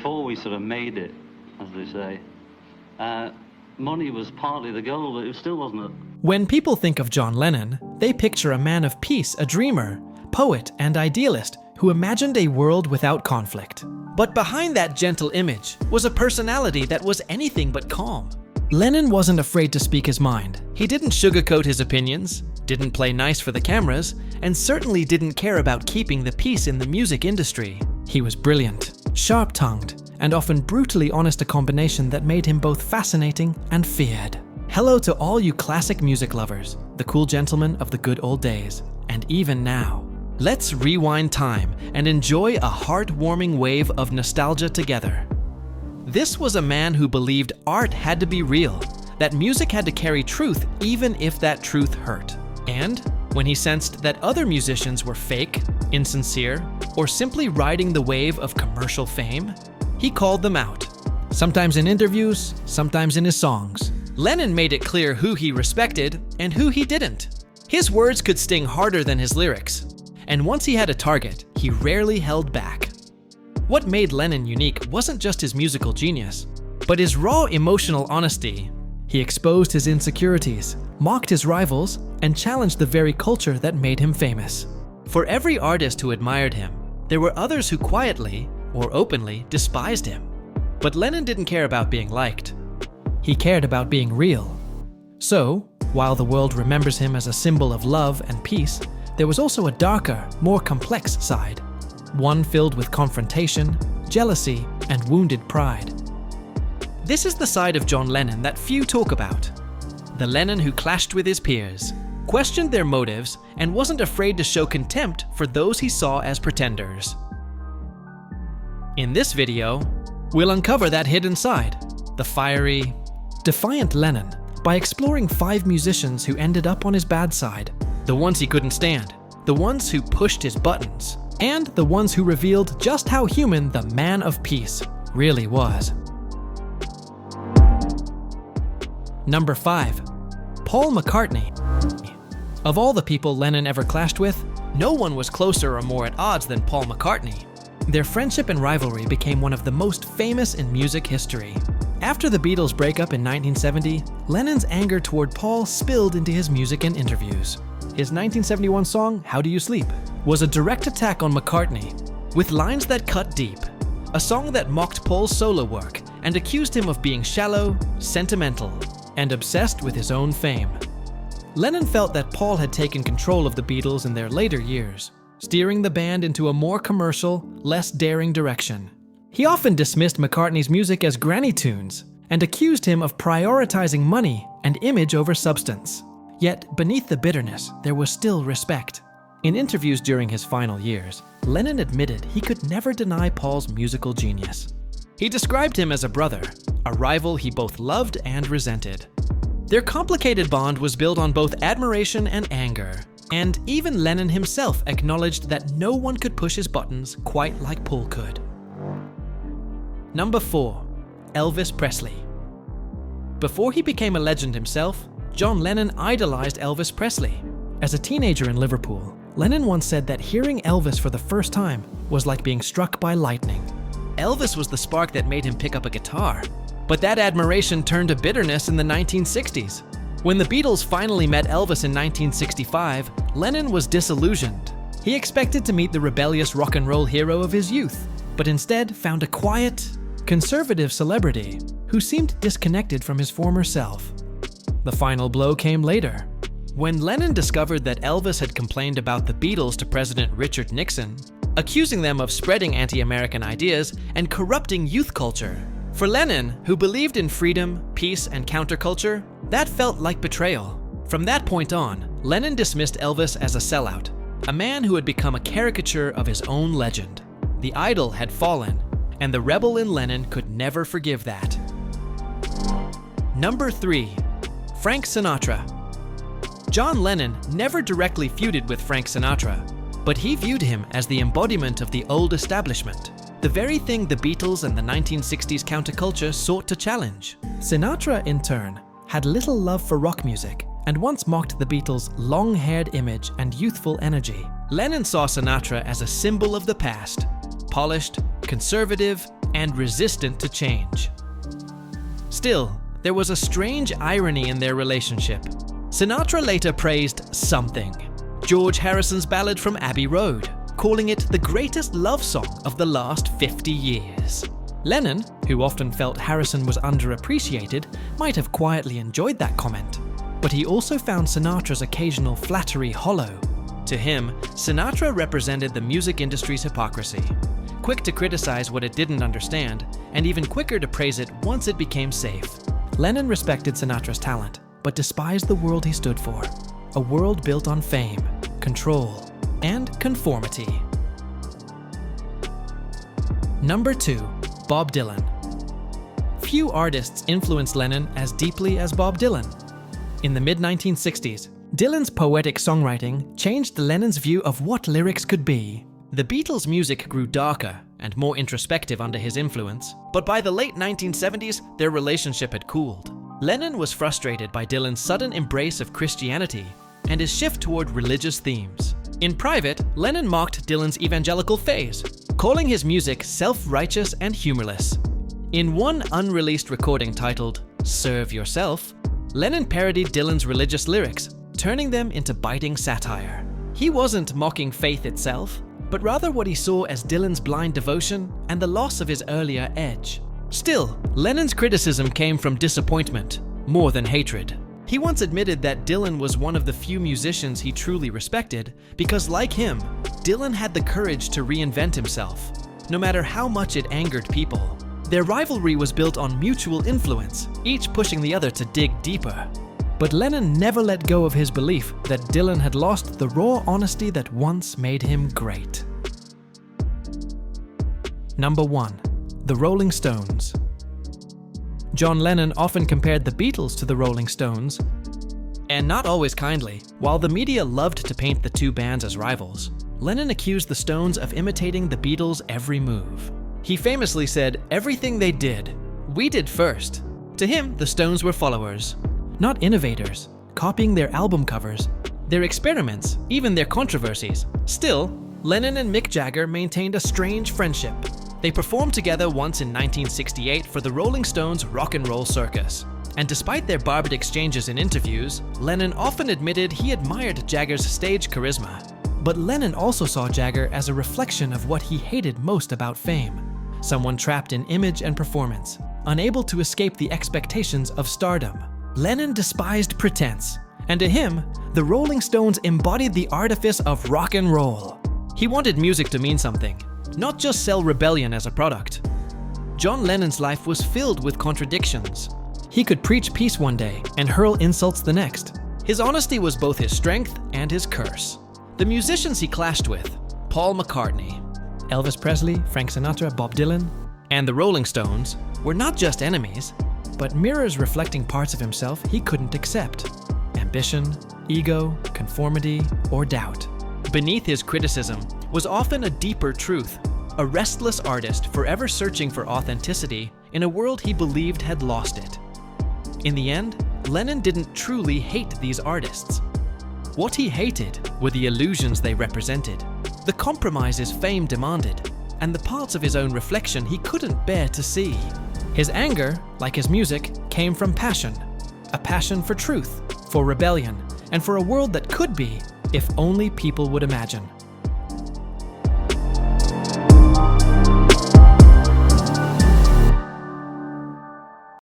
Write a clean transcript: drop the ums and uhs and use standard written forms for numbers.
before we sort of made it, as they say, money was partly the goal, but it still wasn't. When people think of John Lennon, they picture a man of peace, a dreamer, poet, and idealist who imagined a world without conflict. But behind that gentle image was a personality that was anything but calm. Lennon wasn't afraid to speak his mind. He didn't sugarcoat his opinions, didn't play nice for the cameras, and certainly didn't care about keeping the peace in the music industry. He was brilliant, sharp-tongued, and often brutally honest, a combination that made him both fascinating and feared. Hello to all you classic music lovers, the cool gentlemen of the good old days, and even now. Let's rewind time and enjoy a heartwarming wave of nostalgia together. This was a man who believed art had to be real, that music had to carry truth even if that truth hurt. And when he sensed that other musicians were fake, insincere, or simply riding the wave of commercial fame, he called them out. Sometimes in interviews, sometimes in his songs. Lennon made it clear who he respected and who he didn't. His words could sting harder than his lyrics. And once he had a target, he rarely held back. What made Lennon unique wasn't just his musical genius, but his raw emotional honesty. He exposed his insecurities, mocked his rivals, and challenged the very culture that made him famous. For every artist who admired him, there were others who quietly or openly despised him. But Lennon didn't care about being liked. He cared about being real. So, while the world remembers him as a symbol of love and peace, there was also a darker, more complex side, one filled with confrontation, jealousy, and wounded pride. This is the side of John Lennon that few talk about. The Lennon who clashed with his peers, questioned their motives, and wasn't afraid to show contempt for those he saw as pretenders. In this video, we'll uncover that hidden side, the fiery, defiant Lennon, by exploring 5 musicians who ended up on his bad side. The ones he couldn't stand, the ones who pushed his buttons, and the ones who revealed just how human the man of peace really was. Number 5. Paul McCartney. Of all the people Lennon ever clashed with, no one was closer or more at odds than Paul McCartney. Their friendship and rivalry became one of the most famous in music history. After the Beatles' breakup in 1970, Lennon's anger toward Paul spilled into his music and interviews. His 1971 song, How Do You Sleep, was a direct attack on McCartney, with lines that cut deep. A song that mocked Paul's solo work and accused him of being shallow, sentimental, and obsessed with his own fame. Lennon felt that Paul had taken control of the Beatles in their later years, steering the band into a more commercial, less daring direction. He often dismissed McCartney's music as granny tunes and accused him of prioritizing money and image over substance. Yet, beneath the bitterness, there was still respect. In interviews during his final years, Lennon admitted he could never deny Paul's musical genius. He described him as a brother, a rival he both loved and resented. Their complicated bond was built on both admiration and anger, and even Lennon himself acknowledged that no one could push his buttons quite like Paul could. Number 4. Elvis Presley. Before he became a legend himself, John Lennon idolized Elvis Presley. As a teenager in Liverpool, Lennon once said that hearing Elvis for the first time was like being struck by lightning. Elvis was the spark that made him pick up a guitar. But that admiration turned to bitterness in the 1960s. When the Beatles finally met Elvis in 1965, Lennon was disillusioned. He expected to meet the rebellious rock and roll hero of his youth, but instead found a quiet, conservative celebrity who seemed disconnected from his former self. The final blow came later. When Lennon discovered that Elvis had complained about the Beatles to President Richard Nixon, accusing them of spreading anti-American ideas and corrupting youth culture. For Lennon, who believed in freedom, peace, and counterculture, that felt like betrayal. From that point on, Lennon dismissed Elvis as a sellout, a man who had become a caricature of his own legend. The idol had fallen, and the rebel in Lennon could never forgive that. Number 3. Frank Sinatra. John Lennon never directly feuded with Frank Sinatra, but he viewed him as the embodiment of the old establishment, the very thing the Beatles and the 1960s counterculture sought to challenge. Sinatra, in turn, had little love for rock music and once mocked the Beatles' long-haired image and youthful energy. Lennon saw Sinatra as a symbol of the past, polished, conservative, and resistant to change. Still, there was a strange irony in their relationship. Sinatra later praised Something, George Harrison's ballad from Abbey Road, calling it the greatest love song of the last 50 years. Lennon, who often felt Harrison was underappreciated, might have quietly enjoyed that comment, but he also found Sinatra's occasional flattery hollow. To him, Sinatra represented the music industry's hypocrisy, quick to criticize what it didn't understand, and even quicker to praise it once it became safe. Lennon respected Sinatra's talent, but despised the world he stood for, a world built on fame, control, and conformity. Number 2. Bob Dylan. Few artists influenced Lennon as deeply as Bob Dylan. In the mid-1960s, Dylan's poetic songwriting changed Lennon's view of what lyrics could be. The Beatles' music grew darker and more introspective under his influence, but by the late 1970s, their relationship had cooled. Lennon was frustrated by Dylan's sudden embrace of Christianity and his shift toward religious themes. In private, Lennon mocked Dylan's evangelical phase, calling his music self-righteous and humorless. In one unreleased recording titled "Serve Yourself," Lennon parodied Dylan's religious lyrics, turning them into biting satire. He wasn't mocking faith itself, but rather what he saw as Dylan's blind devotion and the loss of his earlier edge. Still, Lennon's criticism came from disappointment, more than hatred. He once admitted that Dylan was one of the few musicians he truly respected because, like him, Dylan had the courage to reinvent himself, no matter how much it angered people. Their rivalry was built on mutual influence, each pushing the other to dig deeper. But Lennon never let go of his belief that Dylan had lost the raw honesty that once made him great. Number 1. The Rolling Stones. John Lennon often compared the Beatles to the Rolling Stones, and not always kindly. While the media loved to paint the two bands as rivals, Lennon accused the Stones of imitating the Beatles' every move. He famously said, "Everything they did, we did first." To him, the Stones were followers, not innovators, copying their album covers, their experiments, even their controversies. Still, Lennon and Mick Jagger maintained a strange friendship. They performed together once in 1968 for the Rolling Stones' Rock and Roll Circus. And despite their barbed exchanges in interviews, Lennon often admitted he admired Jagger's stage charisma. But Lennon also saw Jagger as a reflection of what he hated most about fame. Someone trapped in image and performance, unable to escape the expectations of stardom. Lennon despised pretense, and to him, the Rolling Stones embodied the artifice of rock and roll. He wanted music to mean something, not just sell rebellion as a product. John Lennon's life was filled with contradictions. He could preach peace one day and hurl insults the next. His honesty was both his strength and his curse. The musicians he clashed with, Paul McCartney, Elvis Presley, Frank Sinatra, Bob Dylan, and the Rolling Stones, were not just enemies, but mirrors reflecting parts of himself he couldn't accept. Ambition, ego, conformity, or doubt. Beneath his criticism was often a deeper truth, a restless artist forever searching for authenticity in a world he believed had lost it. In the end, Lennon didn't truly hate these artists. What he hated were the illusions they represented, the compromises fame demanded, and the parts of his own reflection he couldn't bear to see. His anger, like his music, came from passion. A passion for truth, for rebellion, and for a world that could be, if only people would imagine.